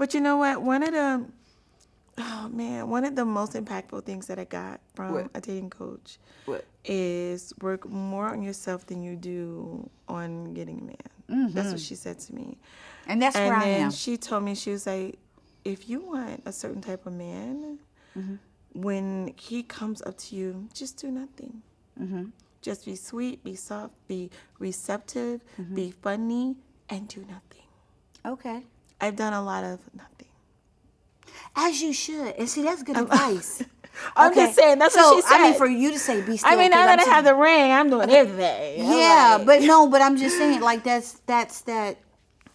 But you know what? One of the most impactful things that I got from a dating coach is work more on yourself than you do on getting a man. Mm-hmm. That's what she said to me. And that's where I am. And she told me, she was like, if you want a certain type of man, when he comes up to you, just do nothing. Mm-hmm. Just be sweet, be soft, be receptive, be funny, and do nothing. Okay. I've done a lot of nothing. As you should. And see, that's good advice. I'm just saying, that's what she said. I mean, for you to say be still. I mean, now that I have the ring, I'm doing everything. Yeah, but I'm just saying, like, that's that relaxed.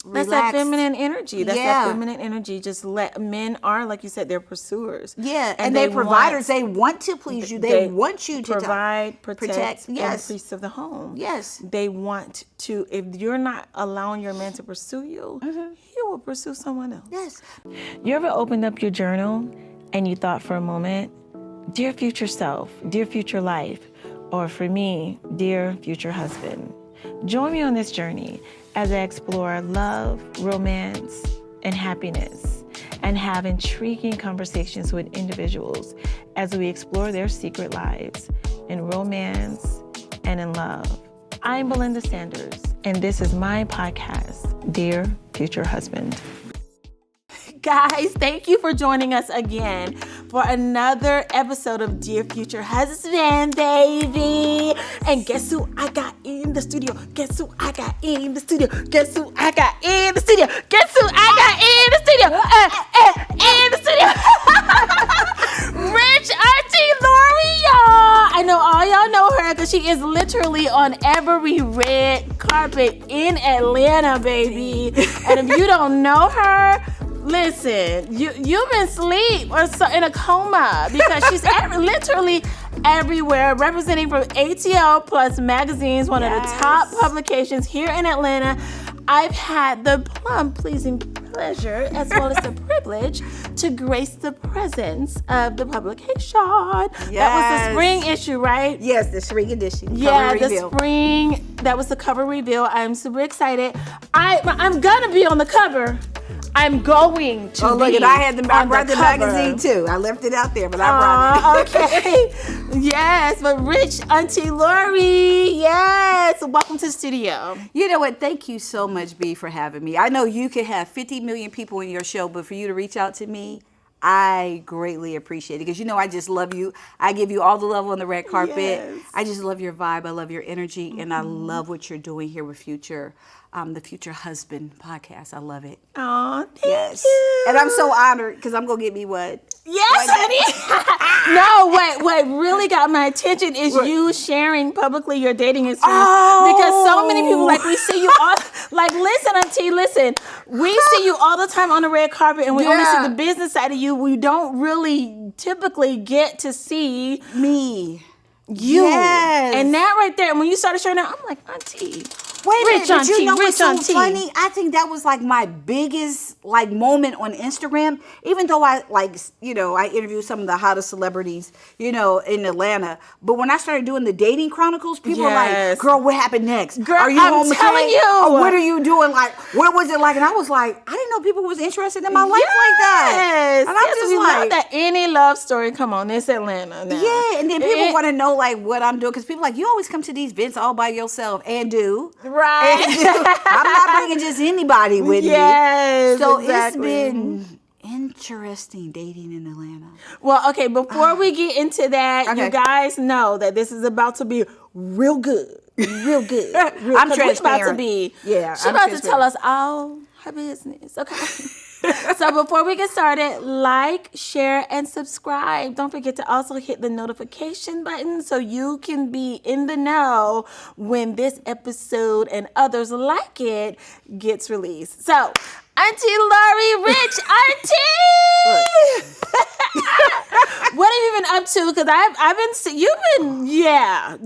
That's that feminine energy. That feminine energy. Just let men are, like you said, they're pursuers. Yeah, and they're providers. They want to please you. They want you to provide, protect, yes, and priest of the home. Yes, they want to. If you're not allowing your man to pursue you, he will pursue someone else. Yes. You ever opened up your journal and you thought for a moment, dear future self, dear future life, or for me, dear future husband? Join me on this journey as I explore love, romance, and happiness, and have intriguing conversations with individuals as we explore their secret lives in romance and in love. I'm Belinda Sanders, and this is my podcast, Dear Future Husband. Guys, thank you for joining us again for another episode of Dear Future Husband, baby. And guess who I got in the studio? Guess who I got in the studio? Guess who I got in the studio? Guess who I got in the studio? In the studio. Rich Auntie Lori, y'all. I know all y'all know her because she is literally on every red carpet in Atlanta, baby. And if you don't know her, listen, you've been asleep or in a coma because she's literally everywhere, representing from ATL Plus magazines, one of the top publications here in Atlanta. I've had the pleasing pleasure as well as the privilege to grace the presence of the publication. Yes. That was the spring issue, right? Yes, the spring edition. Yeah, the spring. That was the cover reveal. I'm super excited. I'm gonna be on the cover. I'm going to. Oh, look, and I brought the magazine too. I left it out there, but I brought it. Okay. Yes, but Rich Auntie Lori, yes. Welcome to the studio. You know what? Thank you so much, B, for having me. I know you could have 50 million people in your show, but for you to reach out to me, I greatly appreciate it because I just love you. I give you all the love on the red carpet. Yes. I just love your vibe. I love your energy, and I love what you're doing here with the Future Husband podcast. I love it. Oh, thank you. And I'm so honored because I'm gonna get me what? Yes, honey. No, what really got my attention is you sharing publicly your dating experience because so many people we see you all listen, Auntie, listen. We see you all the time on the red carpet, and we only see the business side of you. We don't really typically get to see me. You. Yes. And that right there, and when you started sharing that, I'm like, Auntie. Wait a minute, but you know what's so funny? I think that was my biggest moment on Instagram. Even though I interviewed some of the hottest celebrities, in Atlanta. But when I started doing the dating chronicles, people were like, "Girl, what happened next? Girl, are you I'm telling you. Or what are you doing? What was it like?" And I was like, I didn't know people was interested in my life like that. And I'm just love that any love story. Come on, it's Atlanta now. Yeah, and then people want to know what I'm doing because people you always come to these events all by yourself and do. Right. I'm not bringing just anybody with me. Yes. So it's been interesting dating in Atlanta. Well, okay, before we get into that, you guys know that this is about to be real good. Real good. I'm transparent. She's about to be. Yeah. She's about to tell us all her business. Okay. So before we get started, like, share, and subscribe. Don't forget to also hit the notification button so you can be in the know when this episode and others like it gets released. So, Auntie Lori, Rich Auntie! What have you been up to? Because yeah.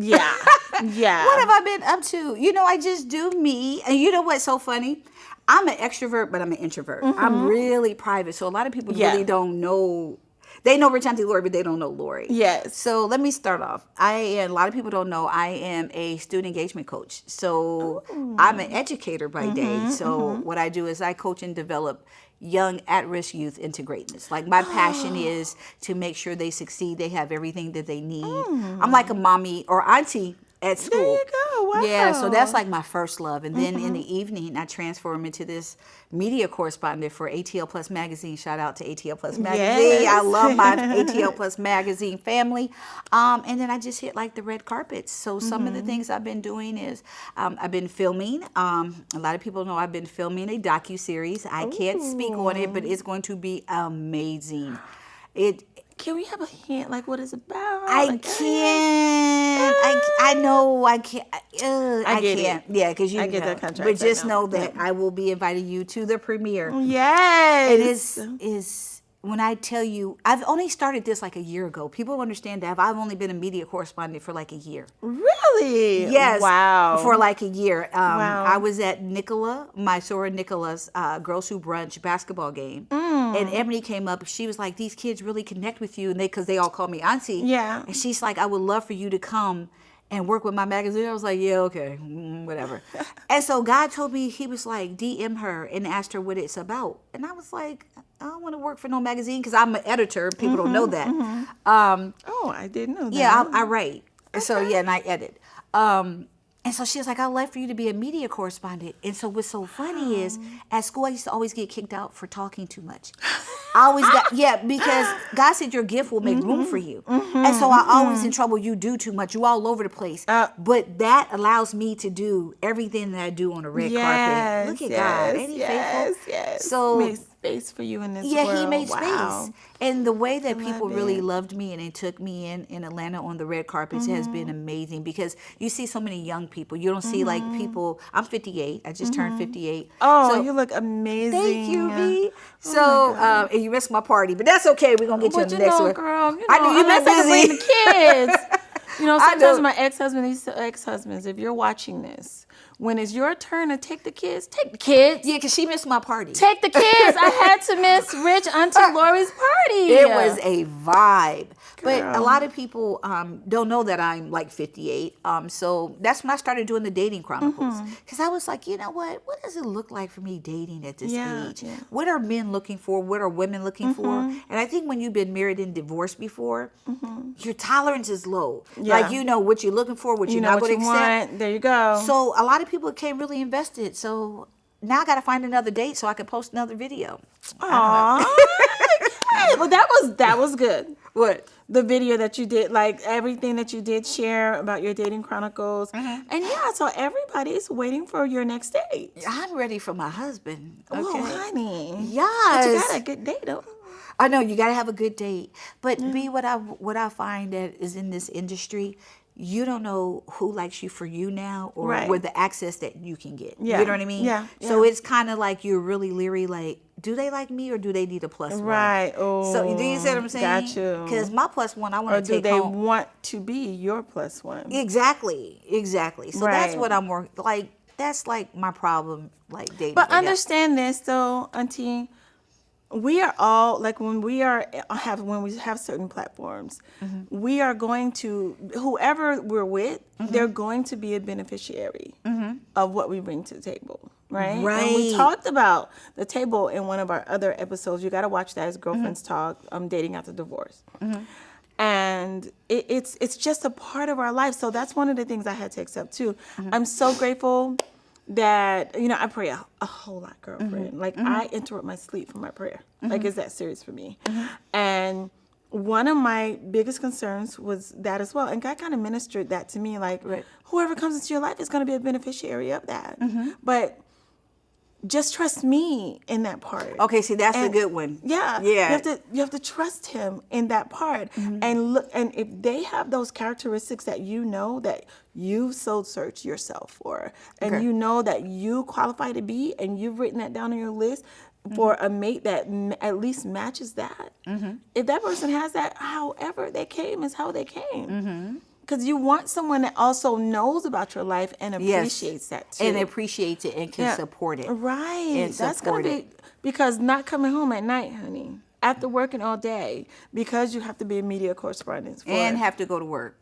What have I been up to? I just do me. And you know what's so funny? I'm an extrovert, but I'm an introvert. I'm really private. So a lot of people really don't know. They know Rich Auntie Lori, but they don't know Lori. Yes. So let me start off. A lot of people don't know I am a student engagement coach. So I'm an educator by day. So what I do is I coach and develop young at-risk youth into greatness. Like my passion is to make sure they succeed. They have everything that they need. I'm like a mommy or auntie at school. There you go. Wow. Yeah, so that's like my first love. And then in the evening, I transform into this media correspondent for ATL Plus Magazine. Shout out to ATL Plus Magazine. Yes. I love my ATL Plus Magazine family. And then I just hit like the red carpets. So some of the things I've been doing is I've been filming. A lot of people know I've been filming a docuseries. I can't speak on it, but it's going to be amazing. Can we have a hint, like what it's about? I can't. I know I can't. I get can't. it. Yeah, because you I get know. that contract. But just I know that I will be inviting you to the premiere. Yes. It is when I tell you, I've only started this like a year ago. People don't understand that I've only been a media correspondent for like a year. Really? Yes. Wow. For like a year. Wow. I was at my Sora Nicola's Girls Who Brunch basketball game. And Ebony came up. She was like, these kids really connect with you. And because they all call me Auntie. Yeah. And she's like, I would love for you to come and work with my magazine. I was like, yeah, okay, whatever. And so God told me, he was like, DM her and asked her what it's about. And I was like, I don't want to work for no magazine because I'm an editor. People don't know that. Oh, I didn't know that. Yeah, I write. Okay. So, yeah, and I edit. And so she was like, I'd like for you to be a media correspondent. And so what's so funny is at school, I used to always get kicked out for talking too much. I always got, because God said your gift will make room for you. And so I always in trouble, you do too much. You all over the place. But that allows me to do everything that I do on a red carpet. Look at God. Ain't he faithful? Yes. So made space for you in this world. yeah, he made Wow. space. And the way that people really it. loved me and they took me in Atlanta on the red carpets has been amazing because you see so many young people. You don't see like people. I'm 58. I just turned 58. Oh, so, you look amazing. thank you, V. So, and you missed my party, but that's okay. We're going to get you on the next one. Girl, I knew you've been busy. The kids. You know, I sometimes know. my ex-husbands, if you're watching this, when it's your turn to take the kids, take the kids. Yeah, because she missed my party. Take the kids. I had to miss Rich Auntie Lori's party. It was a vibe. But a Girl. lot of people don't know that I'm like 58. So that's when I started doing the dating chronicles. Because I was like, you know what? What does it look like for me dating at this age? Yeah. What are men looking for? What are women looking for? And I think when you've been married and divorced before, your tolerance is low. Yeah. Like you know what you're looking for, what You you're know not what going you to accept. want. There you go. So a lot of people became really invested. So now I got to find another date so I can post another video. Aww. Well, that was good. What? The video that you did, like everything that you did share about your dating chronicles. And yeah, so everybody's waiting for your next date. I'm ready for my husband. Okay. Oh, honey. Yes. But you got a good date, though. I know you gotta have a good date, but B, what I find that is in this industry, you don't know who likes you for you now or Right. with the access that you can get. Yeah. You know what I mean? Yeah. So it's kind of like you're really leery, like, do they like me or do they need a plus one? Right. Oh. So do you see what I'm saying? Got you. Because my plus one, I Or want to do take they home. want to be your plus one? Exactly. So that's Right. what I'm working. Like that's like my problem, like dating. But I guess. understand this, though, Auntie. We are all like when we have certain platforms, we are going to whoever we're with, they're going to be a beneficiary of what we bring to the table, right? And we Right. talked about the table in one of our other episodes. You got to watch that as Girlfriends Talk, dating after divorce. And it's just a part of our life. So that's one of the things I had to accept too. I'm so grateful that, you know, I pray a whole lot, girlfriend. Like I interrupt my sleep for my prayer. Like it's that serious for me. And one of my biggest concerns was that as well. And God kind of ministered that to me, like whoever comes into your life is going to be a beneficiary of that. But just trust me in that part. Okay, see that's a And- good one. Yeah. Yeah. You have to trust him in that part. And look, and if they have those characteristics that you know that you've soul searched yourself for, and Okay. you know that you qualify to be, and you've written that down on your list for a mate that at least matches that. If that person has that, however they came is how they came. Because you want someone that also knows about your life and appreciates that too. And appreciates it and can support it. Right. And That's support gonna be because not coming home at night, honey. after working all day, because you have to be a media correspondent and have to go to work.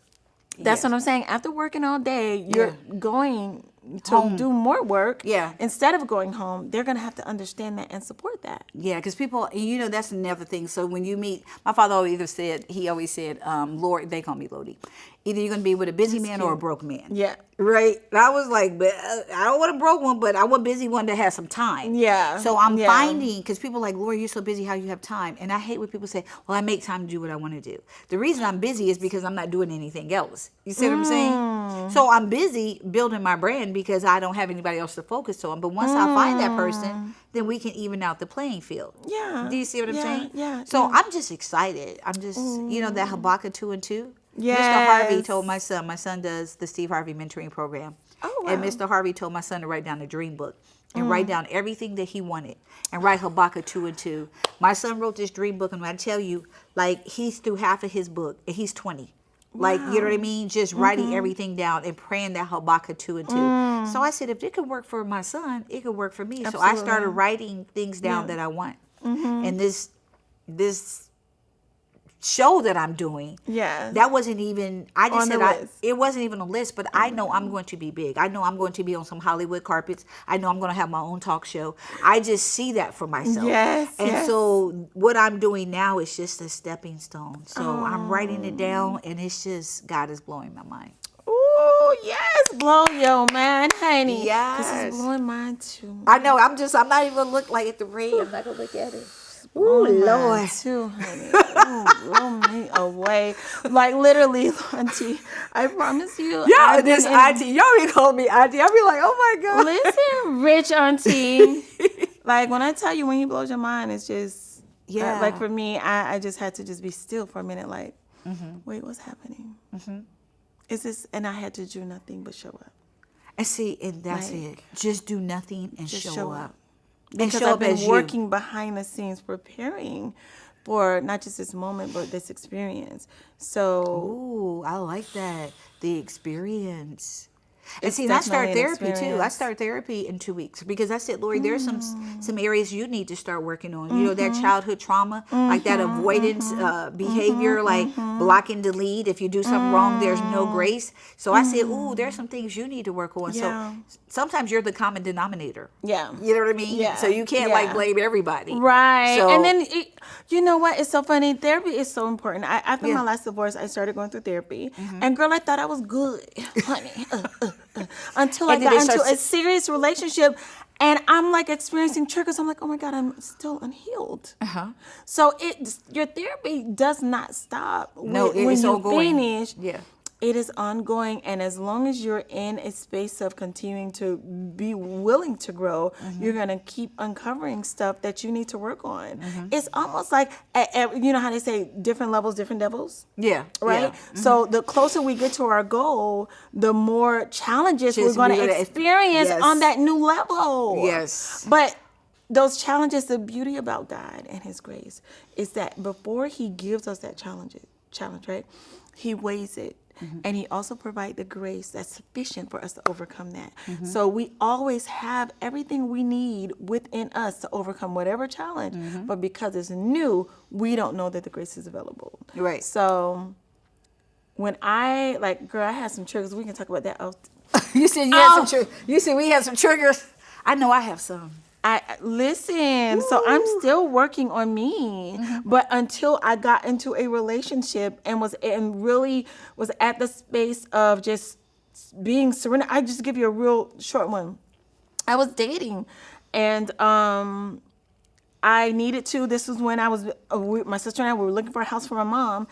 That's what I'm saying. After working all day, you're going to Home. do more work. Yeah. Instead of going home, they're going to have to understand that and support that. Yeah, because people, that's another thing. So when you meet, my father always said, Lord, they call me Lodi. Either you're going to be with a busy man or a broke man. Yeah. Right? And I was like, but I don't want a broke one, but I want a busy one that has some time. Yeah. So I'm finding, because people are like, Lord, you're so busy, how you have time? And I hate when people say, well, I make time to do what I want to do. The reason I'm busy is because I'm not doing anything else. You see what I'm saying? So I'm busy building my brand because I don't have anybody else to focus on. But once I find that person, then we can even out the playing field. Yeah. Do you see what I'm saying? Yeah. So I'm just excited. I'm just, that Habakkuk 2:2. Yes. Mr. Harvey told my son does the Steve Harvey mentoring program. Oh, wow. And Mr. Harvey told my son to write down a dream book and write down everything that he wanted and write Habakkuk 2:2. My son wrote this dream book, and when I tell you, like, he's through half of his book and he's 20. Like, you know what I mean? Just writing everything down and praying that Habakkuk 2:2. So I said, if it could work for my son, it could work for me. Absolutely. So I started writing things down that I want. And this show that I'm doing, that wasn't even, I just said it wasn't even a list, but I know I'm going to be big. I know I'm going to be on some Hollywood carpets. I know I'm going to have my own talk show. I just see that for myself. And so what I'm doing now is just a stepping stone. So I'm writing it down, and it's just, God is blowing my mind. Ooh, yes, blow your mind, honey. Yes. This is blowing mine too. I know, I'm not even going to look like at the ring. I'm not going to look at it. Ooh, Lord. Too, honey. Ooh, blow me away. Like, literally, Auntie, I promise you. Yeah, this Auntie. Y'all be calling me Auntie. I'll be like, oh my God. Listen, rich Auntie. Like, when I tell you, when he blows your mind, it's just, like, for me, I just had to just be still for a minute, like, wait, what's happening? Is this, and I had to do nothing but show up. And see, and that's it. Just do nothing and Just show up. Because I've been working behind the scenes, preparing for not just this moment, but this experience. So, ooh, I like that. The experience. And see, I started therapy too. I started therapy in 2 weeks because I said, Lori, there's some areas you need to start working on. You know, that childhood trauma, like that avoidance behavior, like block and delete. If you do something wrong, there's no grace. So I said, ooh, there's some things you need to work on. So sometimes you're the common denominator. Yeah. You know what I mean? Yeah. So you can't like blame everybody. Right. So, and then, you know what? It's so funny. Therapy is so important. After my last divorce, I started going through therapy. And girl, I thought I was good, honey. Until I got into a serious relationship, and I'm like experiencing triggers. I'm like, oh my God, I'm still unhealed. So your therapy does not stop. No, when it's you ongoing. finish. Yeah. It is ongoing, and as long as you're in a space of continuing to be willing to grow, you're going to keep uncovering stuff that you need to work on. It's almost like, you know how they say different levels, different devils? Yeah. Right? Yeah. So the closer we get to our goal, the more challenges we're going to experience on that new level. Yes. But those challenges, the beauty about God and His grace is that before He gives us that challenge, right? He weighs it. And He also provides the grace that's sufficient for us to overcome that. So we always have everything we need within us to overcome whatever challenge. But because it's new, we don't know that the grace is available. Right. So when I had some triggers. We can talk about that. You said you had some triggers. You said we had some triggers. I know I have some. Listen, so I'm still working on me, but until I got into a relationship and really was at the space of just being surrendered. I just give you a real short one. I was dating, and I needed to. This was when I was my sister and I were looking for a house for my mom.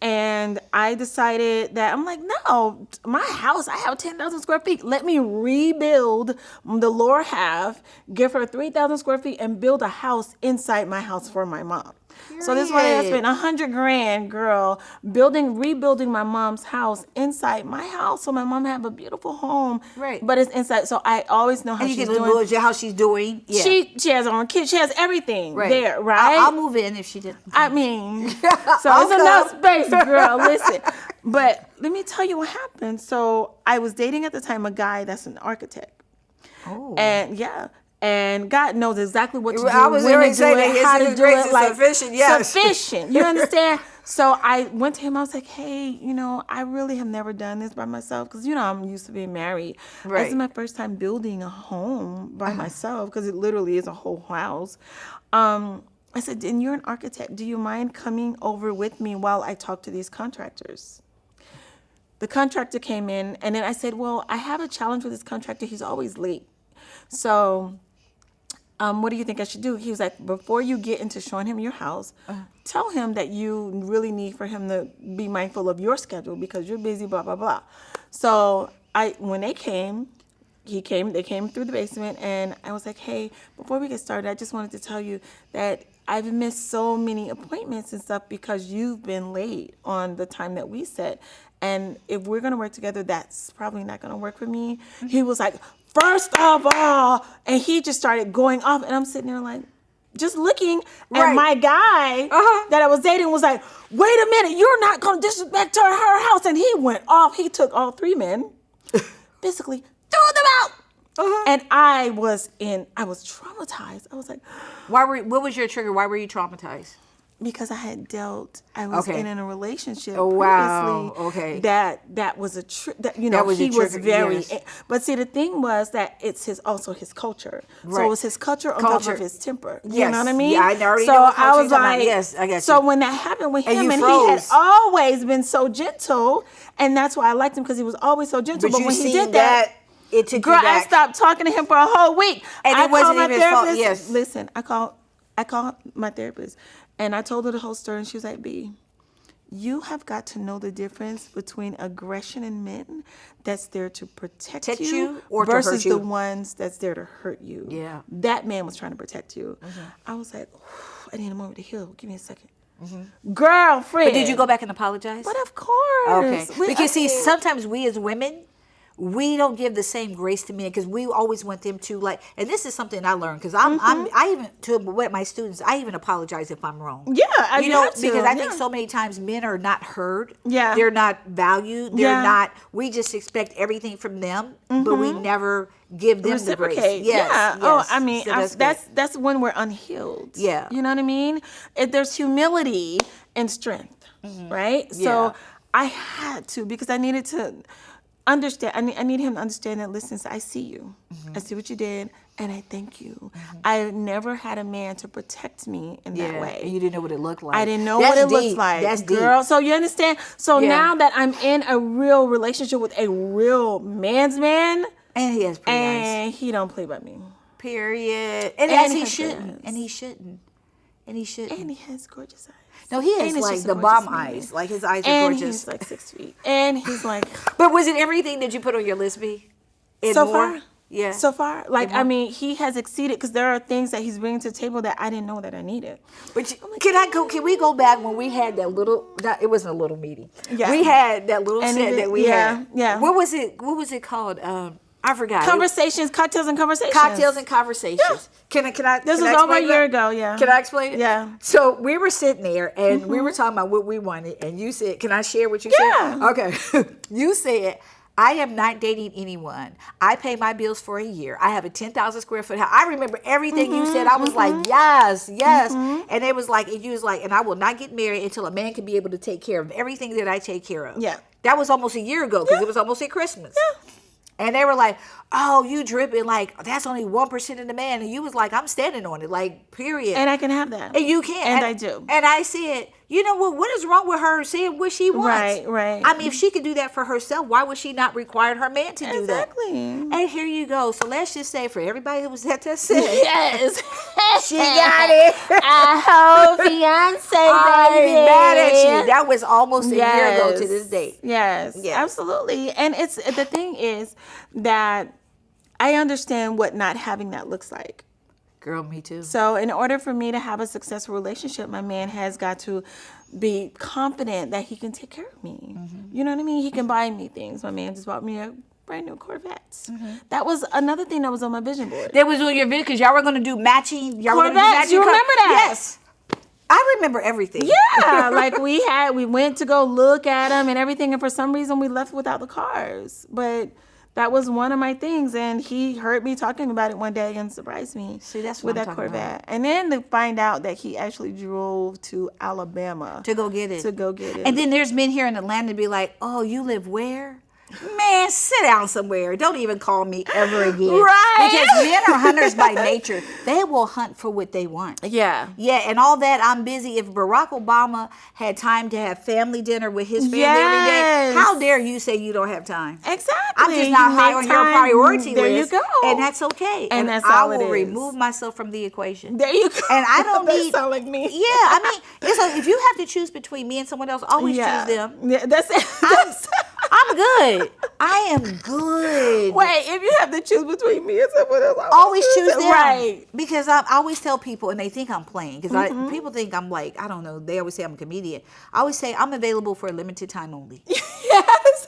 And I decided that I'm like, no, my house, I have 10,000 square feet. Let me rebuild the lower half, give her 3,000 square feet, and build a house inside my house for my mom. So this is why I spent $100,000, girl, rebuilding my mom's house inside my house, so my mom have a beautiful home. Right. But it's inside, so I always know how she's doing. How she's doing. Yeah. She has her own kids. She has everything there, right? I'll move in if she didn't. I mean, so it's enough space, girl. Listen, but let me tell you what happened. So I was dating at the time a guy that's an architect. Oh. And And God knows exactly what to do, I was when already to do saying it, that how His to do grace it. is Like, sufficient, yes. sufficient. You understand? So I went to him. I was like, hey, you know, I really have never done this by myself because, you know, I'm used to being married. Right. This is my first time building a home by myself because it literally is a whole house. I said, and you're an architect. Do you mind coming over with me while I talk to these contractors? The contractor came in, and then I said, well, I have a challenge with this contractor. He's always late. So what do you think I should do? He was like, before you get into showing him your house, tell him that you really need for him to be mindful of your schedule because you're busy, blah, blah, blah. So when they came, they came through the basement, and I was like, hey, before we get started, I just wanted to tell you that I've missed so many appointments and stuff because you've been late on the time that we set. And if we're going to work together, that's probably not going to work for me. He was like, first of all, and he just started going off. And I'm sitting there like, just looking. Right. And my guy that I was dating was like, wait a minute, you're not going to disrespect her house. And he went off. He took all three men, basically threw them out. And I was traumatized. I was like, what was your trigger? Why were you traumatized? because I was Okay. in a relationship Oh, wow. previously Okay. that was That was he a was trigger, very, yes. but see, the thing was that it's also his culture. So Right. it was his culture on top of his temper. You Yes. know what I mean? Yeah, I already so know what culture I you're was talking about. like, Yes, I got so you. when that happened with And him, you and he had froze. always been so gentle, and that's why I liked him because he was always so gentle. But But you when he seen did that, it took girl, you I back. stopped talking to him for a whole week. And I it wasn't called my even his fault, therapist. yes. Listen, I called my therapist, and I told her the whole story, and she was like, B, you have got to know the difference between aggression in men that's there to protect you or to hurt versus you. the ones that's there to hurt you. Yeah. That man was trying to protect you. I was like, I need a moment to heal. Give me a second. Girlfriend. But did you go back and apologize? But of course. Okay. Because see, I mean, sometimes we as women, we don't give the same grace to men because we always want them to like. And this is something I learned because I even to with my students, I even apologize if I'm wrong. Yeah, you know, have to. because I think Yeah. so many times men are not heard. Yeah. They're not valued. They're Yeah. not. We just expect everything from them, but we never give them the grace. reciprocate. Yes, Yeah. yes. Oh, I mean, So that's when we're unhealed. Yeah. You know what I mean? There's humility and strength, right? Yeah. So I had to because I needed to understand. I need him to understand that. Listen, I see you. I see what you did, and I thank you. I never had a man to protect me in that way. And you didn't know what it looked like. I didn't know That's what it deep. looks like. That's girl. deep. So you understand? So Yeah. now that I'm in a real relationship with a real man's man, And he has pretty eyes. and he don't play by me. Period. And, And as he he has shouldn't. good eyes. And he shouldn't. And he shouldn't. And he has gorgeous eyes. No, he And has he's like just a the gorgeous bomb man. eyes. Like his eyes are And gorgeous. he's like 6 feet. And he's like, But was it everything that you put on your list, B? And so more? far. Yeah. So far. Like, more? I mean, he has exceeded because there are things that he's bringing to the table that I didn't know that I needed. But can we go back when we had that little, it wasn't a little meeting. Yeah. We had that little And set even- that we had. yeah. What was it called? I forgot. Conversations, cocktails and conversations. Cocktails and conversations. Yeah. Can I? This can was I over a explain year that? ago, yeah. Can I explain it? Yeah. So we were sitting there and we were talking about what we wanted, and you said, "Can I share what you said?" Yeah. Okay. You said, "I am not dating anyone. I pay my bills for a year. I have a 10,000 square foot house." I remember everything you said. I was like, "Yes, yes," and it was like, and you was like, "And I will not get married until a man can be able to take care of everything that I take care of." Yeah. That was almost a year ago because it was almost at Christmas. Yeah. And they were like, "Oh, you dripping like that's only 1% of the man," and you was like, "I'm standing on it, like period." And I can have that. And you can, And I do. And I said, "You know what? What is wrong with her saying what she wants?" Right, right. I mean, if she could do that for herself, why would she not require her man to do that? Exactly. And here you go. So let's just say for everybody who was at that set, Yes. she got it. I hope Beyonce, I baby. ain't mad at you. That was almost a year ago to this date. Yes, Yes. absolutely. And the thing is that I understand what not having that looks like. Girl, me too. So in order for me to have a successful relationship, my man has got to be confident that he can take care of me. You know what I mean? He can buy me things. My man just bought me a brand new Corvette. That was another thing that was on my vision board. That was on your video because y'all were going to do matching. Y'all were gonna do Corvettes, matching you remember that? Yes. I remember everything. Yeah, like we went to go look at them and everything, and for some reason we left without the cars. But That was one of my things, and he heard me talking about it one day and surprised me. See, that's with what I'm that talking Corvette. about. And then to find out that he actually drove to Alabama To go get it. And then there's men here in Atlanta to be like, oh, you live where? Man, sit down somewhere. Don't even call me ever again. Right. Because men are hunters by nature. They will hunt for what they want. Yeah. Yeah, and all that, I'm busy. If Barack Obama had time to have family dinner with his family every day, Yes. how dare you say you don't have time? Exactly. I'm just not You high make on your time. priority There list. you go. And that's okay. And that's I all it will is. remove myself from the equation. There you go. And I don't That need. sound like me. Yeah, I mean, it's like if you have to choose between me and someone else, always choose them. Yeah, that's it. I'm good. I am good. Wait, if you have to choose between me and someone else, Always choose them. Right. Because I always tell people, and they think I'm playing, because people think I'm like, I don't know, they always say I'm a comedian. I always say I'm available for a limited time only. Yes.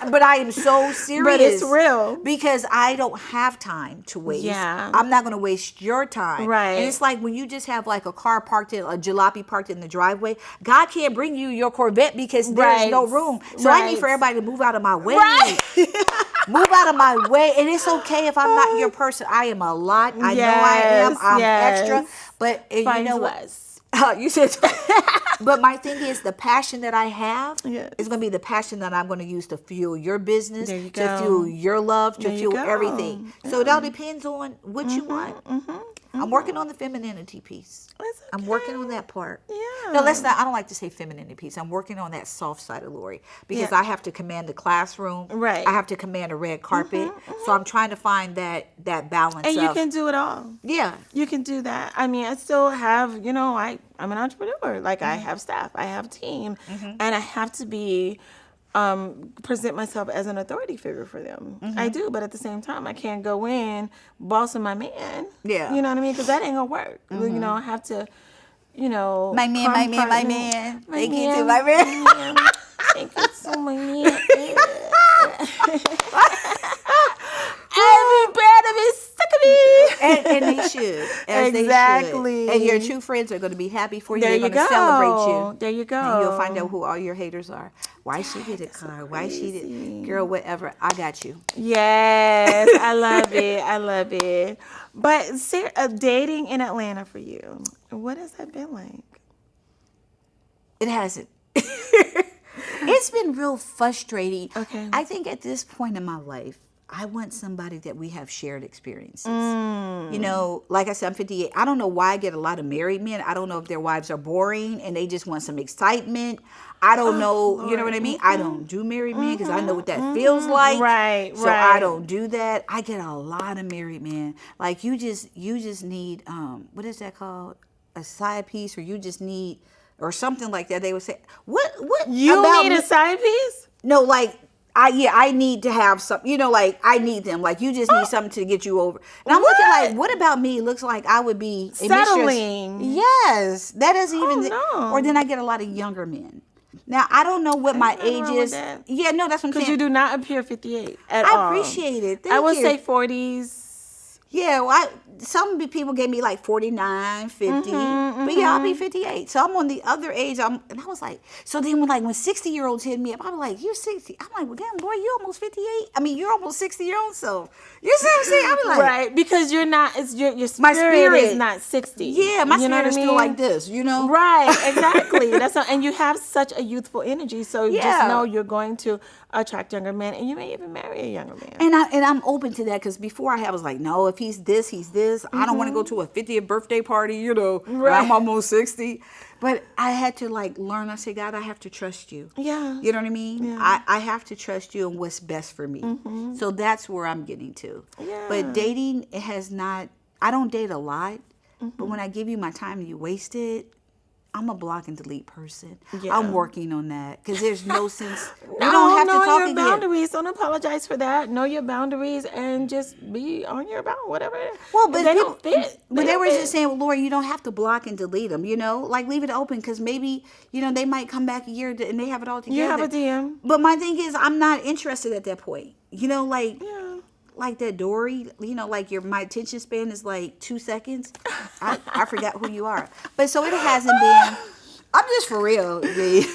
But I am so serious. But it's real. Because I don't have time to waste. Yeah. I'm not going to waste your time. Right. And it's like when you just have like a car parked in, a jalopy parked in the driveway, God can't bring you your Corvette because there's Right. no room. So I need Right. for everybody to move out of my way. Right. Move out of my way. And it's okay if I'm not your person. I am a lot. I know I am. Yes, I'm yes. extra. But you Find know what? less. You said, but my thing is the passion that I have Yes. is going to be the passion that I'm going to use to fuel your business, There you to go. fuel your love, to There you fuel go. everything. So it all depends on what you want. I'm working on the femininity piece. That's I'm working on that part. Yeah. No, let's not. I don't like to say femininity piece. I'm working on that soft side of Lori because Yeah. I have to command the classroom. Right. I have to command a red carpet. So I'm trying to find that balance. And you of, can do it all. yeah. You can do that. I mean, I still have, I'm an entrepreneur. Like I have staff, I have team, and I have to be present myself as an authority figure for them. I do, but at the same time, I can't go in bossing my man. Yeah. You know what I mean? Because that ain't gonna work. I have to, My man, my man, my man. My Thank you man, to my man. my man. Thank you to my man. Every bit of it sick of me. And they should. As Exactly. They should. And your true friends are going to be happy for you. There They're you going to go. celebrate you. There you go. And you'll find out who all your haters are. Why she get a car? Why she did? Girl, whatever. I got you. Yes, I love it. I love it. But dating in Atlanta for you, what has that been like? It hasn't. It's been real frustrating. Okay. I think at this point in my life, I want somebody that we have shared experiences. You know, like I said, I'm 58. I don't know why I get a lot of married men. I don't know if their wives are boring and they just want some excitement. I don't know. You know what I mean? I don't do married men because I know what that feels like. Right, So right. I don't do that. I get a lot of married men. Like you just need what is that called? A side piece, or you just need, or something like that. They would say, what You about need me? a side piece? No, like I need to have some, like I need them. Like you just need something to get you over. And I'm looking What? like, what about me? Looks like I would be a mistress. Settling. Yes, that doesn't even. no. Or then I get a lot of younger men. Now I don't know what my nothing age wrong with is. that. Yeah, no, that's what I'm Because saying. you do not appear 58 at all. I appreciate it. Thank I would you. say 40s. Yeah, well, some people gave me like 49, 50. But yeah, I'll be 58. So I'm on the other age. And I was like, so then when 60-year-olds hit me up, I'm like, you're 60. I'm like, well, damn, boy, you're almost 58. I mean, you're almost 60 your own self. You see what I'm saying? I'm like, Right, because you're not, your My spirit is spirit. not 60. yeah, my You know spirit what is I still mean? like this, you know? Right, exactly. And you have such a youthful energy, so Yeah. just know you're going to attract younger men, and you may even marry a younger man. And I'm open to that because before I was like, no, if he's this, he's this. I don't want to go to a 50th birthday party, Right. I'm almost 60. But I had to learn. I said, God, I have to trust you. Yeah. You know what I mean? Yeah. I have to trust you and what's best for me. So that's where I'm getting to. Yeah. But dating, it has not, I don't date a lot. But when I give you my time and you waste it, I'm a block and delete person. Yeah. I'm working on that because there's no sense. We No, don't have to know talk your again. boundaries. Don't apologize for that. Know your boundaries and just be on your bound, whatever. Well, If but they people, don't fit. But they don't were fit. just saying, well, Lori, you don't have to block and delete them, leave it open because maybe, they might come back a year and they have it all together. You have a DM. But my thing is, I'm not interested at that point. Yeah. Like that Dory, my attention span is like 2 seconds. I forgot who you are. But so it hasn't been, I'm just for real, B.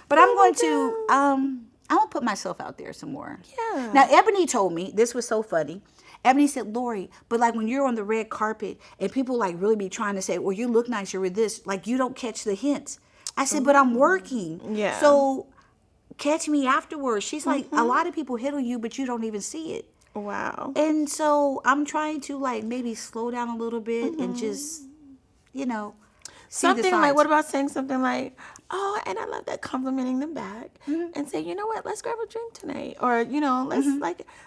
But I'm going to, I'm going to put myself out there some more. Yeah. Now, Ebony told me, this was so funny. Ebony said, Lori, but like when you're on the red carpet and people like really be trying to say, well, you look nice, you're with this, like you don't catch the hints. I said, but I'm working. Yeah. So catch me afterwards. She's like, a lot of people hit on you, but you don't even see it. Wow. And so I'm trying to like maybe slow down a little bit and just, see the Something like, signs. what about saying something like, oh, and I love that, complimenting them back and say, you know what, let's grab a drink tonight. Or,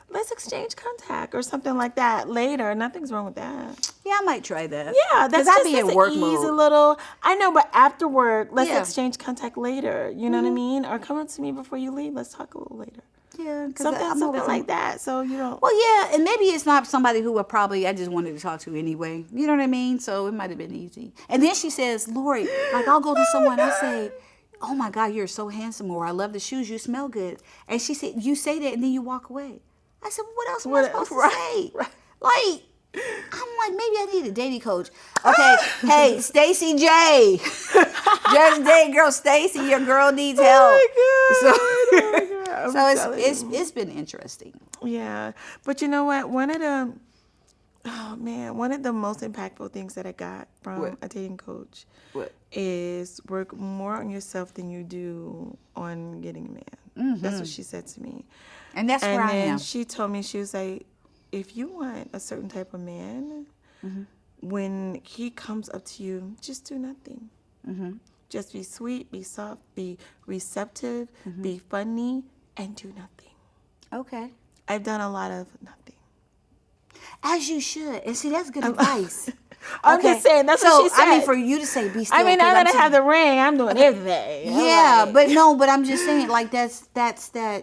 let's exchange contact or something like that later. Nothing's wrong with that. Yeah, I might try that. Yeah, that's I'd just be in an work easy mode. little, I know, but after work, let's Yeah. exchange contact later. You know what I mean? Or come up to me before you leave. Let's talk a little later. Yeah, Something like that. So you don't. Well, yeah, and maybe it's not somebody who I just wanted to talk to anyway. You know what I mean? So it might have been easy. And then she says, Lori, like I'll go to someone, I say, oh my God, you're so handsome, or I love the shoes, you smell good. And she said, you say that and then you walk away. I said, what else am I supposed to say? Right. Like, I'm like, maybe I need a dating coach. Okay, hey, Stacy J. Just date girl Stacy, your girl needs help. Oh my God. So it's been interesting. Yeah, but you know what? One of the most impactful things that I got from What? a dating coach What? is work more on yourself than you do on getting a man. That's what she said to me. And that's where And I then am. she told me, she was like, if you want a certain type of man, when he comes up to you, just do nothing. Just be sweet, be soft, be receptive, be funny, and do nothing. Okay. I've done a lot of nothing. As you should. And see, that's good advice. I'm just saying, that's what she said. I mean, for you to say be still. I mean, now 'cause that I I'm have the ring, I'm doing everything. I'm yeah, like, but I'm just saying, like, that's that that's that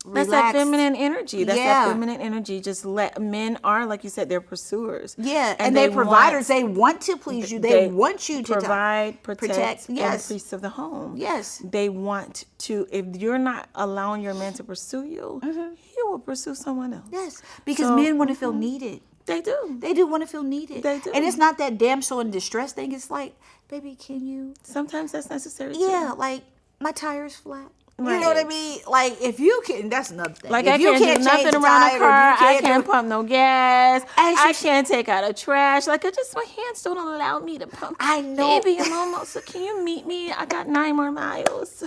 relaxed. feminine energy. That's Yeah. that feminine energy. Just let men are, like you said, they're pursuers. Yeah, and they providers. They want to please you. They want you to provide, protect, and Yes. priest of the home. Yes. They want to. If you're not allowing your man to pursue you, he will pursue someone else. Yes, because So, men want to feel needed. They do. They do want to feel needed. They do. And it's not that damsel in distress thing. It's like, baby, can you? Sometimes that's necessary. Yeah, too. like my tire's flat. You Right. know what I mean? Like if you can, that's another thing. Like if I you can't do change nothing the around tire, the or car. you I can't do- pump no gas. And I she- can't take out a trash. Like my hands don't allow me to pump. I know. Baby, I'm almost. So can you meet me? I got 9 more miles.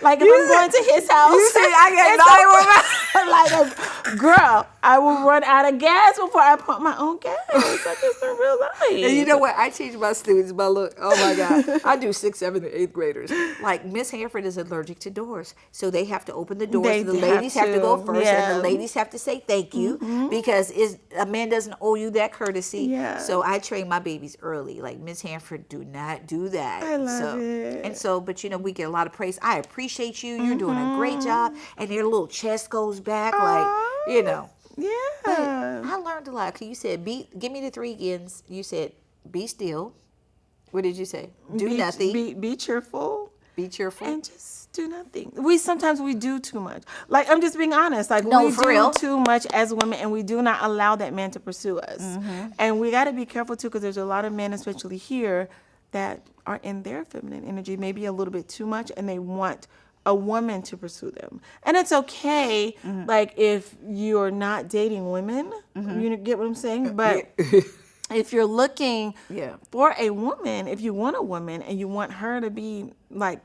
Like if I'm going to his house. You said I got 9 more miles. Like girl, I will run out of gas before I pump my own gas. Like it's in real life. And you know what? I teach my students my look. Oh my God. I do 6th, 7th, and 8th graders. Like Miss Hanford is allergic to doors. So they have to open the doors. They The ladies have to go first. yeah. And the ladies have to say thank you because a man doesn't owe you that courtesy. Yeah. So I train my babies early. Like Miss Hanford, do not do that. I love it. And so, but we get a lot of praise. I appreciate you. You're doing a great job. And their little chest goes back. Like, Yeah. I learned a lot. 'Cause you said, give me the 3 agains. You said, be still. What did you say? Do nothing. Be cheerful. Be cheerful. And just do nothing. Sometimes we do too much. Like I'm just being honest. Like No, we for do real. too much as women, and we do not allow that man to pursue us. And we got to be careful too, because there's a lot of men, especially here, that are in their feminine energy, maybe a little bit too much, and they want a woman to pursue them. And it's okay, like if you're not dating women, you get what I'm saying? But if you're looking for a woman, if you want a woman and you want her to be like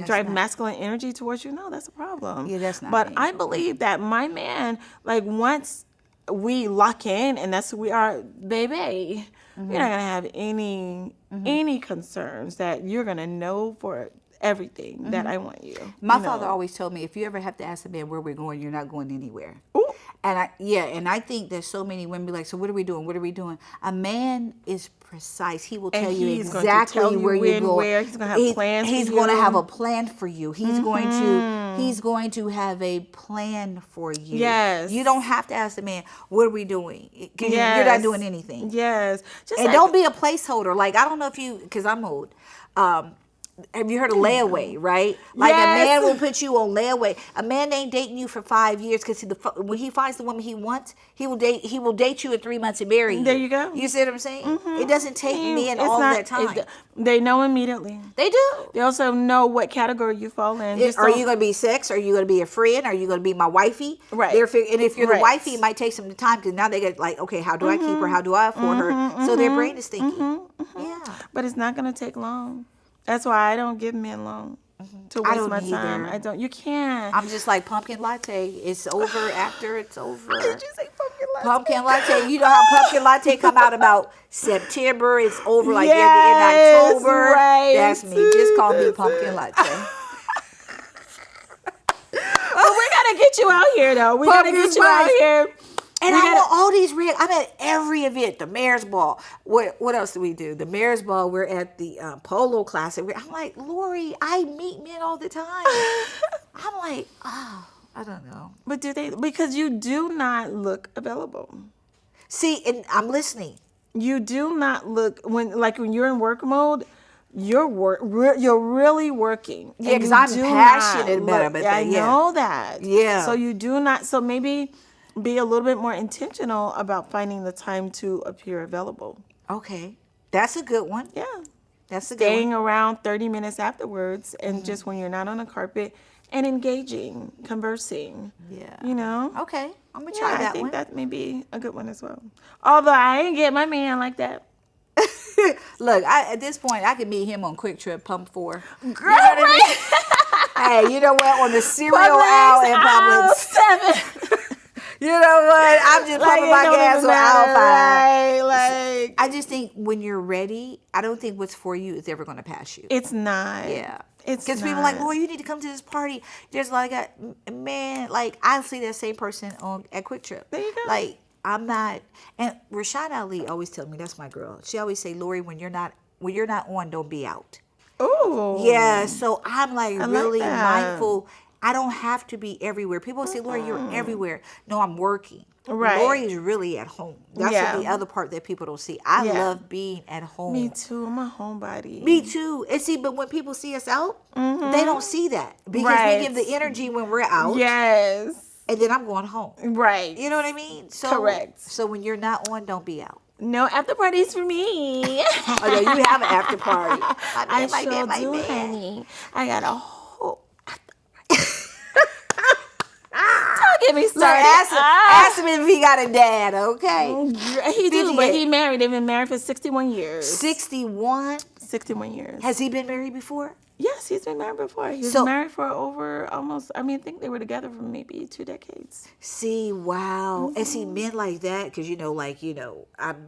drive masculine energy towards you, no, that's a problem. Yeah, that's not But me. I believe that my man, like once we lock in and that's who we are, baby, you're not gonna have any concerns, that you're gonna know for everything that I want you. My father always told me, if you ever have to ask a man where we're going, you're not going anywhere. Ooh. And I think there's so many women be like, so what are we doing? What are we doing? A man is precise. He will tell you he's going to exactly tell you where you're when, going. where. He's going to have plans for He's going to you. have a plan for you. He's going to have a plan for you. Yes. You don't have to ask the man, what are we doing? 'Cause you're not Yes. doing anything. Yes. Just And like, don't be a placeholder. Like, I don't know if you, because I'm old. have you heard of layaway, right? Like a Yes. man will put you on layaway. A man ain't dating you for 5 years because when he finds the woman he wants, he will date you in 3 months and marry you. There you go. You see what I'm saying? It doesn't take men all that time. They know immediately. They do. They also know what category you fall in. Are you going to be sex? Are you going to be a friend? Are you going to be my wifey? Right. And if you're the Right. wifey, it might take some time because now they get like, okay, how do I keep her? How do I afford her? So their brain is thinking. Yeah. But it's not going to take long. That's why I don't give men long to waste don't my time. either. I don't. You can't. I'm just like pumpkin latte. It's over after it's over. Did you say pumpkin latte? Pumpkin latte. You know how pumpkin latte come out about September. It's over like in Yes, October. right. That's me. Just call me pumpkin latte. But we gotta get you out here, though. We gotta Pumpkin get you out spice. here. And We I gotta- want all these red. I'm at every event. The Mayor's Ball. What else do we do? The Mayor's Ball. We're at the Polo Classic. I'm like, Lori, I meet men all the time. I'm like, oh, I don't know. But do they? Because you do not look available. See, and I'm listening. You do not look when you're in work mode. You're really working. Yeah, And 'cause you I'm do passionate not about look- that, I yeah. know that. Yeah. So you do not. So maybe be a little bit more intentional about finding the time to appear available. Okay, that's a good one. Yeah. That's a Staying good one. around 30 minutes afterwards, and just when you're not on the carpet, and engaging, conversing. Yeah. You know. Okay, I'm gonna Yeah, try that I think one. that may be a good one as well. Although I ain't get my man like that. Look, at this point, I could meet him on Quick Trip Pump 4. Girl, You know what I mean? Hey, you know what? On the cereal aisle in Publix. 7. You know what? I'm just pumping my gas on aisle 5. Right? Like, I just think when you're ready, I don't think what's for you is ever going to pass you. it's not. Yeah. It's Because people are like, Lord, you need to come to this party. There's like a man, like I see that same person at Quick Trip. There you go. Like, I'm not, and Rashad Ali always tells me, that's my girl. She always say, Lori, when you're not on, don't be out. Ooh. Yeah, so I'm like like really that. mindful. I don't have to be everywhere. People say, Lori, you're everywhere. No, I'm working. Right. Lori is really at home. That's Yeah. the other part that people don't see. I Yeah. love being at home. Me too. I'm a homebody. Me too. And see, but when people see us out, they don't see that because Right. we give the energy when we're out. Yes. And then I'm going home. Right. You know what I mean? So, Correct. So when you're not on, don't be out. No after parties for me. Oh, no, you have an after party. I sure do, honey. I got a whole after party. Don't get me Look, started. ask him if he got a dad, okay? He do, but 58. he married. They've been married for 61 years. 61. 61 years. Has he been married before? Yes, he's been married before. He was So- married for over almost, I think they were together for maybe 2 decades. See, wow. And see, men like that, because,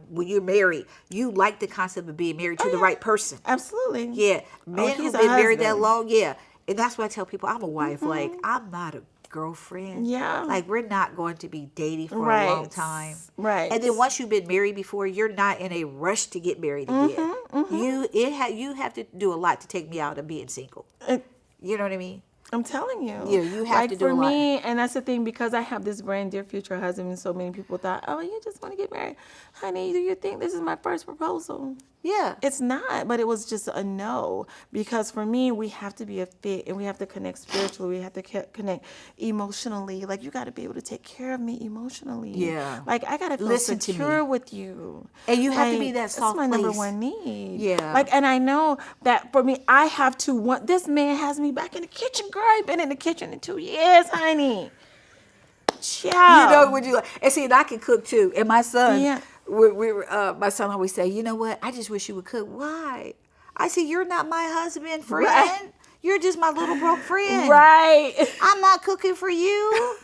when you're married, you like the concept of being married to the right person. Absolutely. Yeah. Men he's who've a been married that husband. long, yeah. And that's why I tell people I'm a wife. Like, I'm not a girlfriend. Yeah. Like, we're not going to be dating for Right. a long time. Right. And then once you've been married before, you're not in a rush to get married again. You have to do a lot to take me out of being single. You know what I mean? I'm telling you. Yeah, you have to do for a lot. me, and that's the thing, because I have this brand dear future husband, and so many people thought, oh, you just want to get married. Honey, do you think this is my first proposal? Yeah. It's not, but it was just a no, because for me, we have to be a fit, and we have to connect spiritually. We have to connect emotionally. Like, you got to be able to take care of me emotionally. Yeah. Like, I got to feel Listen to secure me. with you. And you have to be that soft That's my number place. one need. Yeah. Like, and I know that for me, I have to want, this man has me back in the kitchen, girl. I've been in the kitchen in 2 years, honey. Child. You know what you like. And see, and I can cook too. And my son, Yeah. my son always say, you know what? I just wish you would cook. Why? I say, you're not my husband, friend. Right. You're just my little broke friend. Right. I'm not cooking for you.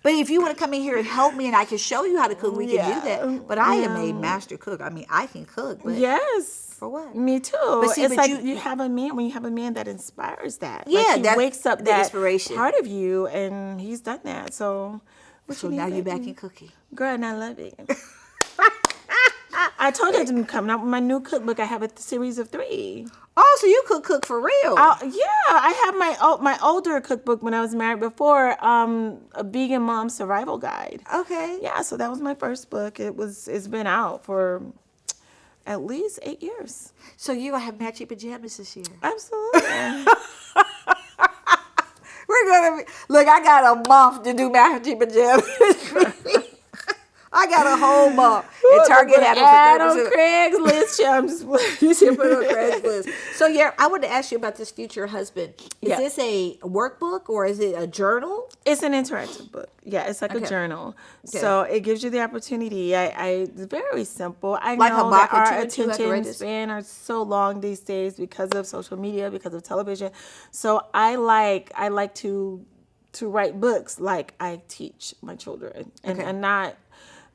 But if you want to come in here and help me and I can show you how to cook, we can Yeah. do that. But I am a master cook. I mean, I can cook. But Yes. For what? Me too. But see, it's but like you have a man, when you have a man that inspires that. Yeah, like he that- wakes up the that inspiration. part of you, and he's done that. So, what So you need, now you're back baby? in cooking. Girl, and I love it. I told you to come out with my new cookbook. I have a series of 3. Oh, so you cook for real. Yeah, I have my older cookbook when I was married before, a vegan mom survival guide. Okay. Yeah, so that was my first book. It's been out for at least 8 years. So you're going to have matching pajamas this year. Absolutely. We're going to look, I got a month to do matching pajamas. I got a whole month. And Target had ad them on for 30%. Craigslist. You should put it on Craigslist. So yeah, I wanted to ask you about this future husband. Is Yeah. this a workbook or is it a journal? It's an interactive book. Yeah, it's like a journal. Okay. So it gives you the opportunity. It's very simple. I Like know Habakkuk that our 2 and 2, I have to write attention this. span are so long these days because of social media, because of television. So I like to write books like I teach my children, and not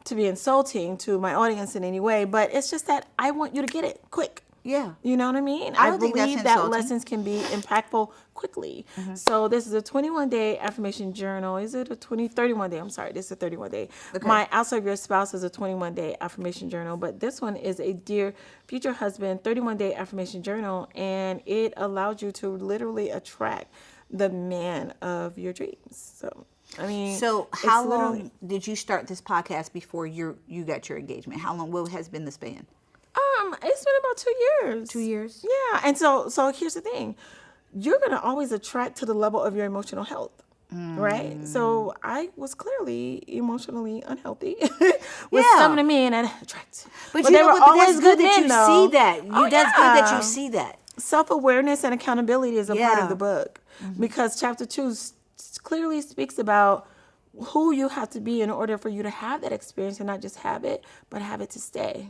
to be insulting to my audience in any way, but it's just that I want you to get it quick. Yeah. You know what I mean? I don't think that's believe that insulting. lessons can be impactful quickly. So this is a 21-day affirmation journal. Is it a 31-day? I'm sorry, this is a 31-day. Okay. My Outside Your Spouse is a 21-day affirmation journal, but this one is a Dear Future Husband 31-day affirmation journal, and it allows you to literally attract the man of your dreams. So, I mean, So it's how literally- long did you start this podcast before you got your engagement? How long? What has been the span? It's been about 2 years. 2 years? Yeah, and so here's the thing: you're gonna always attract to the level of your emotional health, right? So I was clearly emotionally unhealthy with Yeah. some of the men that I attracted, But you they know were what? But always that's good that men, you though. see that. Oh, That's good that yeah. you see that. Self-awareness and accountability is a part Yeah. of the book because chapter 2 clearly speaks about who you have to be in order for you to have that experience, and not just have it, but have it to stay,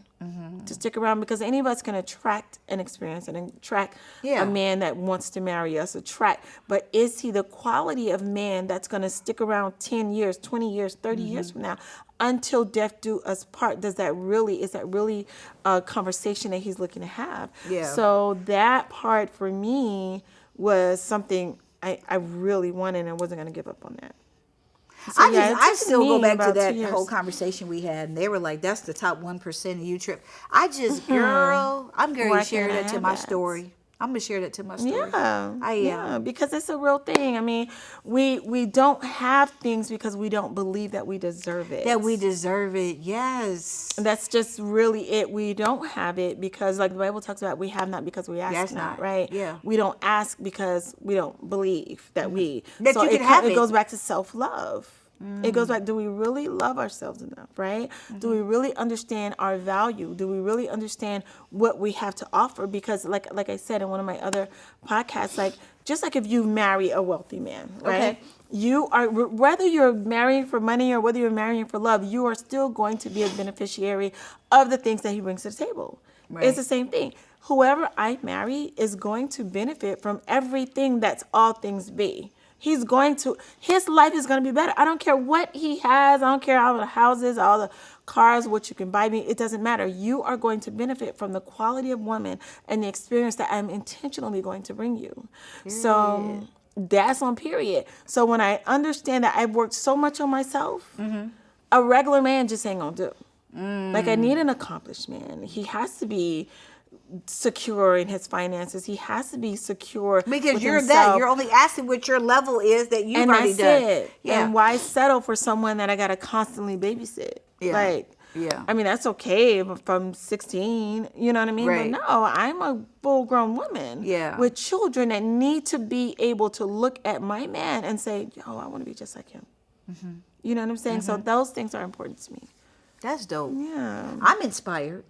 to stick around, because any of us can attract an experience and attract Yeah. a man that wants to marry us, but is he the quality of man that's going to stick around 10 years, 20 years, 30 years from now, until death do us part? Is that really a conversation that he's looking to have? Yeah. So that part for me was something I really wanted, and I wasn't going to give up on that. So, it I took still me go back to about 2 that years. whole conversation we had, and they were like, "That's the top 1% of you trip." I just, girl, I'm going Why to share can't I that to have my that? story. I'm gonna share that to my story. Yeah, because it's a real thing. I mean, we don't have things because we don't believe that we deserve it. That we deserve it. Yes. That's just really it. We don't have it because, like the Bible talks about, we have not because we ask That's not, not. right? Yeah. We don't ask because we don't believe that we. That so you can have it. goes back to self-love. It goes back, do we really love ourselves enough, right? Do we really understand our value? Do we really understand what we have to offer? Because like I said in one of my other podcasts, like just like if you marry a wealthy man, right? Okay. You are, whether you're marrying for money or whether you're marrying for love, you are still going to be a beneficiary of the things that he brings to the table. Right. It's the same thing. Whoever I marry is going to benefit from everything that's all things be. His life is going to be better. I don't care what he has. I don't care all the houses, all the cars, what you can buy me. It doesn't matter. You are going to benefit from the quality of woman and the experience that I'm intentionally going to bring you. So that's on period. So when I understand that I've worked so much on myself, a regular man just ain't going to do. Like I need an accomplished man. He has to be secure in his finances. He has to be secure Because with you're himself. that. You're only asking what your level is that you've And already that's done. it. Yeah. And why settle for someone that I got to constantly babysit? Yeah. Yeah. I mean, that's okay from 16, you know what I mean? Right. But no, I'm a full-grown woman Yeah. with children that need to be able to look at my man and say, yo, I want to be just like him. You know what I'm saying? So those things are important to me. That's dope. Yeah. I'm inspired.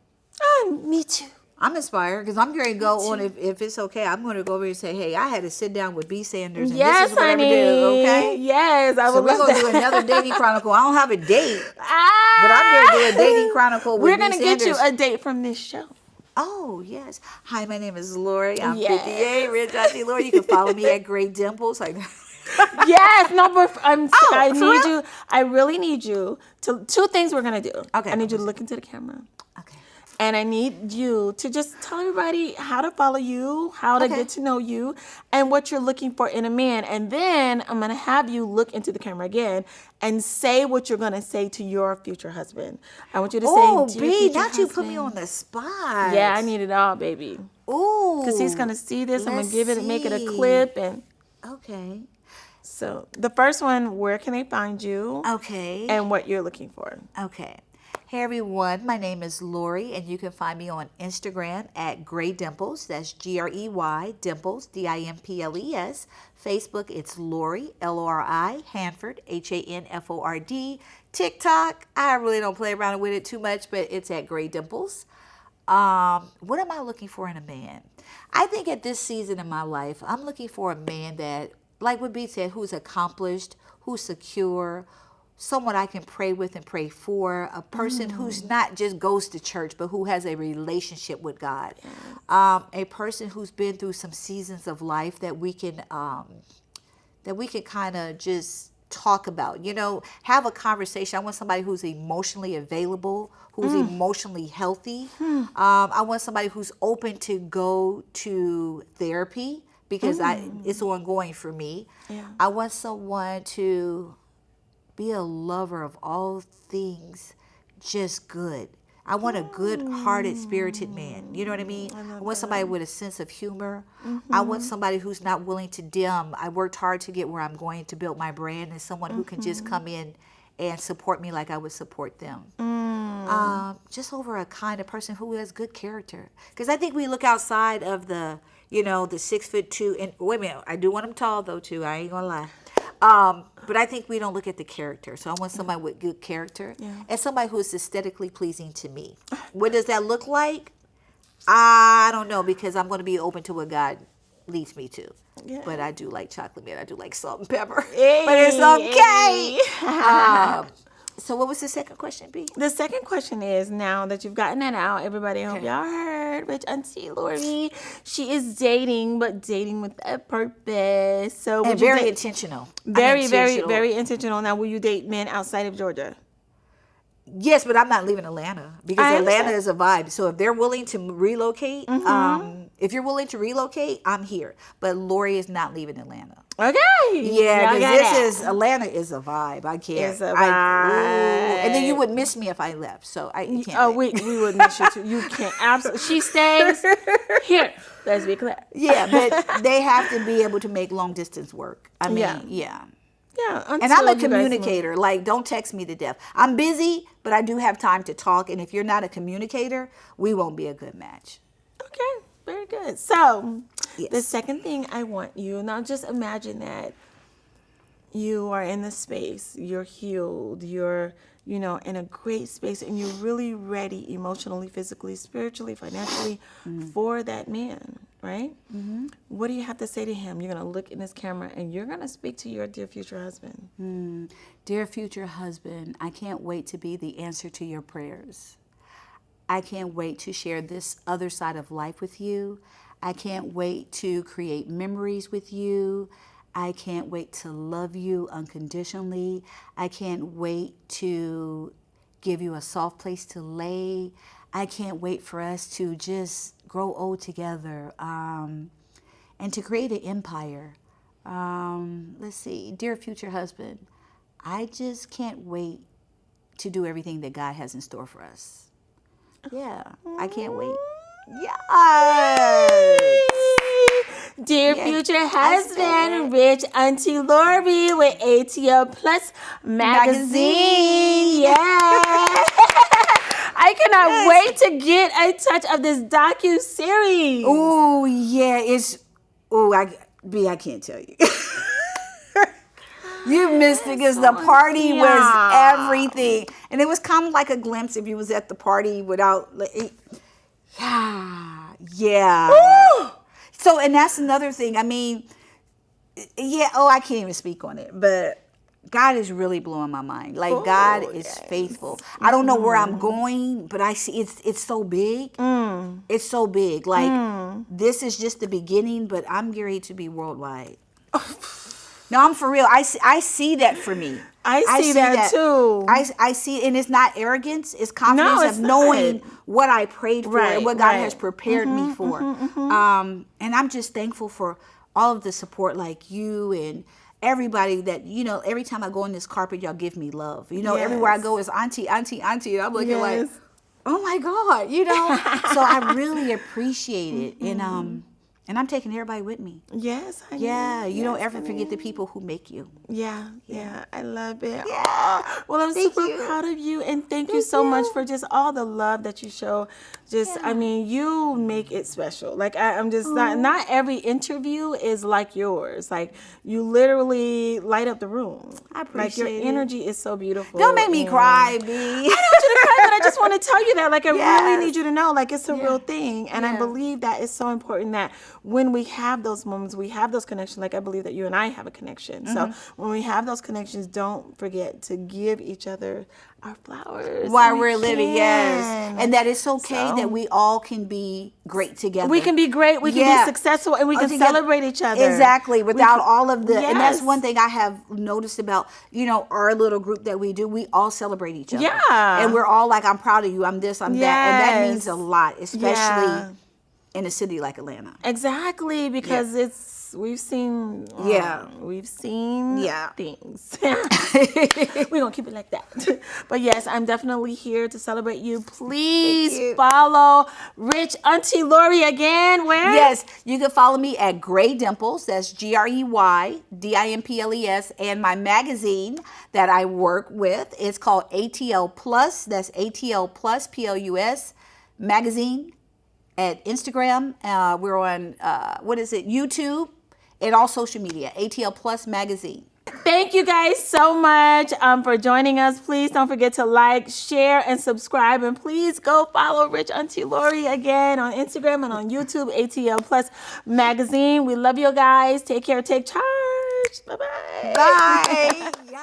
Me too. I'm inspired because I'm going to go on, if it's okay, I'm going to go over and say, hey, I had to sit down with B. Sanders and Yes, this is what honey. I would do, okay? Yes, I So would we're love going to that. do another dating chronicle. I don't have a date, but I'm going to do a dating chronicle with We're B. going to get you Sanders. a date from this show. Oh, yes. Hi, my name is Lori. I'm Yes. 58, Rich Auntie Lori. You can follow me at Great Dimples. Like, Yes, no, but I for need real? you. I really need you to. Two things we're gonna do. Okay, I need you to what's look into the camera, okay. and I need you to just tell everybody how to follow you, how to Okay. get to know you, and what you're looking for in a man. And then I'm gonna have you look into the camera again and say what you're gonna say to your future husband. I want you to Oh, say, "Dear B, future not you put me husband." on the spot. Yeah, I need it all, baby. Ooh. Because he's gonna see this. I'm Let's gonna make it a see. clip, and Okay. so the first one, where can they find you? Okay. And what you're looking for. Okay. Hey everyone, my name is Lori, and you can find me on Instagram at Grey Dimples. That's Grey Dimples, Dimples. Facebook, it's Lori, Lori Hanford, Hanford. TikTok, I really don't play around with it too much, but it's at Grey Dimples. What am I looking for in a man? I think at this season in my life, I'm looking for a man that, like what B said, who's accomplished, who's secure, someone I can pray with and pray for, a person who's not just goes to church, but who has a relationship with God. A person who's been through some seasons of life that we can kind of just talk about, have a conversation. I want somebody who's emotionally available, who's emotionally healthy. I want somebody who's open to go to therapy because it's ongoing for me. Yeah. I want someone to be a lover of all things just good. I want a good-hearted, spirited man. You know what I mean? I want somebody with a sense of humor. I want somebody who's not willing to dim. I worked hard to get where I'm going to build my brand, and someone who can just come in and support me like I would support them. Just over a kind of person who has good character. Because I think we look outside of the 6'2", and wait a minute, I do want them tall though too. I ain't gonna lie. But I think we don't look at the character. So I want somebody with good character and somebody who is aesthetically pleasing to me. What does that look like? I don't know, because I'm going to be open to what God leads me to. Yeah. But I do like chocolate mint. I do like salt and pepper. Hey, but it's okay. So what was the second question, B? The second question is, now that you've gotten that out, everybody, I hope y'all heard, which Auntie Lori, she is dating, but dating with a purpose. So and very intentional. Very, very intentional. Now, will you date men outside of Georgia? Yes, but I'm not leaving Atlanta because Atlanta is a vibe. So if they're willing to relocate, if you're willing to relocate, I'm here. But Lori is not leaving Atlanta. Okay. Yeah, because Atlanta is a vibe. I can't. It's a vibe. And then you would miss me if I left. So you can't. Oh, we would miss you too. You can't. Absolutely. She stays here. Let's be clear. Yeah, but they have to be able to make long distance work. I mean, yeah. Yeah, and I'm a communicator. Like, don't text me to death. I'm busy, but I do have time to talk. And if you're not a communicator, we won't be a good match. Okay, very good. So, the second thing I want you, now just imagine that you are in the space, you're healed, you're, in a great space, and you're really ready emotionally, physically, spiritually, financially for that man, right? What do you have to say to him? You're going to look in this camera and you're going to speak to your dear future husband. Dear future husband, I can't wait to be the answer to your prayers. I can't wait to share this other side of life with you. I can't wait to create memories with you. I can't wait to love you unconditionally. I can't wait to give you a soft place to lay. I can't wait for us to just grow old together and to create an empire. Let's see, dear future husband, I just can't wait to do everything that God has in store for us. Yeah, I can't wait. Yes! Dear future husband, rich Auntie Lori with ATL Plus magazine. Yeah. I cannot wait to get a touch of this docu-series. Oh, yeah. I can't tell you. You missed it because the party was everything. And it was kind of like a glimpse if you was at the party without... Yeah. Woo! So, and that's another thing. I mean, I can't even speak on it. But God is really blowing my mind. Like, God is faithful. I don't know where I'm going, but I see it's so big. It's so big. Like, this is just the beginning, but I'm ready to be worldwide. No, I'm for real. I see that for me. I see that too. I see, and it's not arrogance. It's confidence of knowing what I prayed for and what God has prepared me for. And I'm just thankful for all of the support, like you and everybody that, every time I go on this carpet, y'all give me love. Everywhere I go is Auntie, Auntie, Auntie. And I'm looking like, oh my God, So I really appreciate it. And And I'm taking everybody with me. Yes, honey. Yeah, you don't Yes, ever forget the people who make you. Yeah, I love it. Yeah. Aw. Well, I'm Thank super you. proud of you, and thank you so much for just all the love that you show. Just, I mean, you make it special. Like, I'm just not every interview is like yours. Like, you literally light up the room. I Like, your appreciate it. energy is so beautiful. Don't make me and- cry, B. I don't want you to cry, but I just want to tell you that. Like, I really Yes. need you to know, like, it's a real thing. And I Yeah. believe that it's so important that when we have those moments, we have those connections. Like, I believe that you and I have a connection. So when we have those connections, don't forget to give each other our flowers. While We we're living, yes. can. And that it's okay So- that we all can be great together. We can be great, we can Yeah. be successful, and we can Together. celebrate each other. Exactly, without can- all of the, and that's Yes. one thing I have noticed about, our little group that we do, we all celebrate each other. Yeah. And we're all like, I'm proud of you, I'm this, I'm that. And that Yes. means a lot, especially Yeah. in a city like Atlanta. Exactly, because we've seen Yeah. things. We're gonna keep it like that. But yes, I'm definitely here to celebrate you. Please you. follow Rich Auntie Lori again. Where? Yes, you can follow me at Grey Dimples. That's GREYDIMPLES. And my magazine that I work with is called ATL Plus. That's ATL Plus PLUS magazine at Instagram. We're on YouTube and all social media. ATL Plus magazine. Thank you guys so much for joining us. Please don't forget to like, share, and subscribe. And please go follow Rich Auntie Lori again on Instagram and on YouTube, ATL Plus Magazine. We love you guys. Take care. Take charge. Bye-bye. Bye. Yeah.